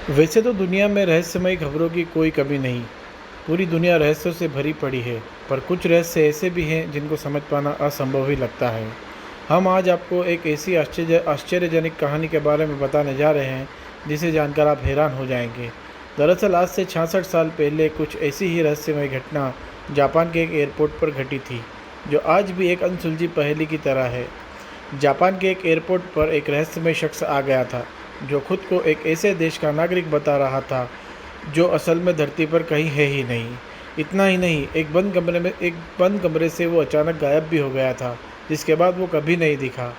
वैसे तो दुनिया में रहस्यमयी खबरों की कोई कमी नहीं। पूरी दुनिया रहस्यों से भरी पड़ी है, पर कुछ रहस्य ऐसे भी हैं जिनको समझ पाना असंभव ही लगता है। हम आज आपको एक ऐसी आश्चर्यजनक कहानी के बारे में बताने जा रहे हैं जिसे जानकर आप हैरान हो जाएंगे। दरअसल आज से 66 साल पहले कुछ ऐसी ही रहस्यमय घटना जापान के एक एयरपोर्ट पर घटी थी, जो आज भी एक अनसुलझी पहेली की तरह है। जापान के एक एयरपोर्ट पर एक रहस्यमय शख्स आ गया था, जो खुद को एक ऐसे देश का नागरिक बता रहा था जो असल में धरती पर कहीं है ही नहीं। इतना ही नहीं, एक बंद कमरे से वो अचानक गायब भी हो गया था, जिसके बाद वो कभी नहीं दिखा।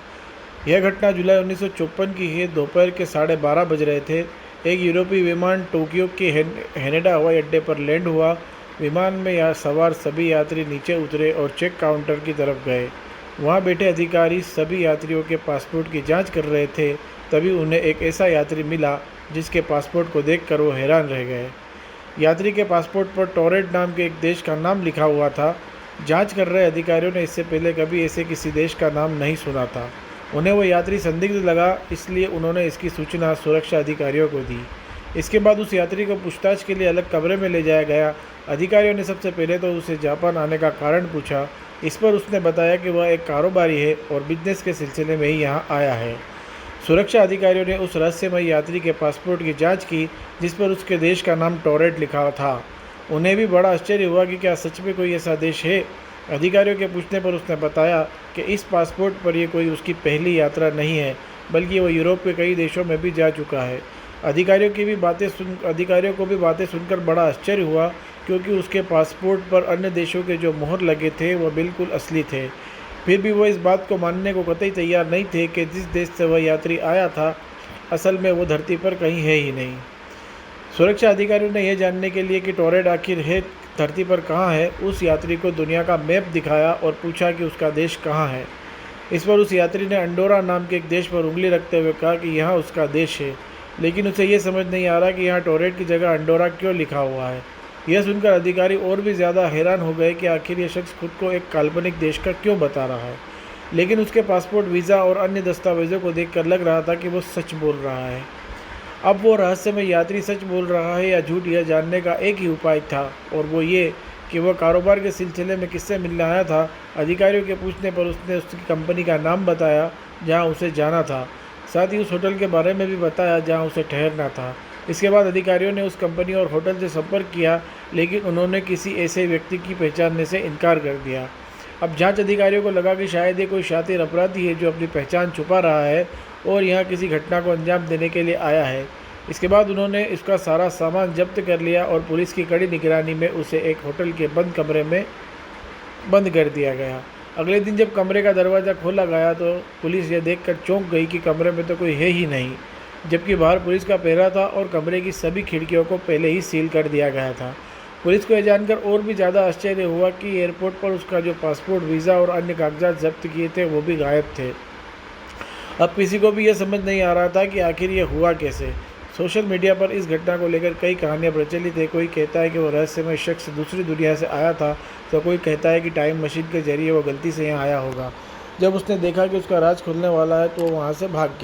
यह घटना जुलाई 1954 की है। दोपहर के 12:30 बज रहे थे। एक यूरोपीय विमान टोक्यो के हेनेडा हवाई अड्डे पर लैंड हुआ। विमान में सवार सभी यात्री नीचे उतरे और चेक काउंटर की तरफ गए। वहाँ बैठे अधिकारी सभी यात्रियों के पासपोर्ट की जांच कर रहे थे। तभी उन्हें एक ऐसा यात्री मिला जिसके पासपोर्ट को देखकर वो हैरान रह गए। यात्री के पासपोर्ट पर टोरेट नाम के एक देश का नाम लिखा हुआ था। जांच कर रहे अधिकारियों ने इससे पहले कभी ऐसे किसी देश का नाम नहीं सुना था। उन्हें वो यात्री संदिग्ध लगा, इसलिए उन्होंने इसकी सूचना सुरक्षा अधिकारियों को दी। इसके बाद उस यात्री को पूछताछ के लिए अलग कमरे में ले जाया गया। अधिकारियों ने सबसे पहले तो उसे जापान आने का कारण पूछा। इस पर उसने बताया कि वह एक कारोबारी है और बिजनेस के सिलसिले में ही यहाँ आया है। सुरक्षा अधिकारियों ने उस रहस्यमय यात्री के पासपोर्ट की जांच की, जिस पर उसके देश का नाम टोरेट लिखा था। उन्हें भी बड़ा आश्चर्य हुआ कि क्या सच में कोई ऐसा देश है। अधिकारियों के पूछने पर उसने बताया कि इस पासपोर्ट पर यह कोई उसकी पहली यात्रा नहीं है, बल्कि वह यूरोप के कई देशों में भी जा चुका है। अधिकारियों को भी बातें सुनकर बड़ा आश्चर्य हुआ, क्योंकि उसके पासपोर्ट पर अन्य देशों के जो मोहर लगे थे वह बिल्कुल असली थे। फिर भी वो इस बात को मानने को कतई तैयार नहीं थे कि जिस देश से वह यात्री आया था, असल में वो धरती पर कहीं है ही नहीं। सुरक्षा अधिकारियों ने यह जानने के लिए कि टोरेट आखिर है धरती पर कहाँ है, उस यात्री को दुनिया का मैप दिखाया और पूछा कि उसका देश कहाँ है। इस पर उस यात्री ने अंडोरा नाम के एक देश पर उंगली रखते हुए कहा कि यहाँ उसका देश है, लेकिन उसे ये समझ नहीं आ रहा कि यहाँ टोरेट की जगह अंडोरा क्यों लिखा हुआ है। यह सुनकर अधिकारी और भी ज़्यादा हैरान हो गए कि आखिर यह शख्स खुद को एक काल्पनिक देश का क्यों बता रहा है। लेकिन उसके पासपोर्ट, वीज़ा और अन्य दस्तावेज़ों को देखकर लग रहा था कि वो सच बोल रहा है। अब वो रहस्यमय यात्री सच बोल रहा है या झूठ, यह जानने का एक ही उपाय था, और वो ये कि वह कारोबार के सिलसिले में किससे मिलने आया था। अधिकारियों के पूछने पर उसने उसकी कंपनी का नाम बताया जहाँ उसे जाना था। साथ ही उस होटल के बारे में भी बताया जहाँ उसे ठहरना था। इसके बाद अधिकारियों ने उस कंपनी और होटल से संपर्क किया, लेकिन उन्होंने किसी ऐसे व्यक्ति की पहचानने से इनकार कर दिया। अब जांच अधिकारियों को लगा कि शायद ये कोई शातिर अपराधी है जो अपनी पहचान छुपा रहा है और यहाँ किसी घटना को अंजाम देने के लिए आया है। इसके बाद उन्होंने इसका सारा सामान जब्त कर लिया और पुलिस की कड़ी निगरानी में उसे एक होटल के बंद कमरे में बंद कर दिया गया। अगले दिन जब कमरे का दरवाज़ा खोला गया तो पुलिस यह देखकर चौंक गई कि कमरे में तो कोई है ही नहीं, जबकि बाहर पुलिस का पहरा था और कमरे की सभी खिड़कियों को पहले ही सील कर दिया गया था। पुलिस को यह जानकर और भी ज़्यादा आश्चर्य हुआ कि एयरपोर्ट पर उसका जो पासपोर्ट, वीज़ा और अन्य कागजात जब्त किए थे वो भी गायब थे। अब किसी को भी यह समझ नहीं आ रहा था कि आखिर ये हुआ कैसे। सोशल मीडिया पर इस घटना को लेकर कई कहानियां प्रचलित है। कोई कहता है कि वो रहस्यमय शख्स दूसरी दुनिया से आया था, तो कोई कहता है कि टाइम मशीन के जरिए वो गलती से यहाँ आया होगा। जब उसने देखा कि उसका राज खुलने वाला है तो वो वहाँ से भाग गया।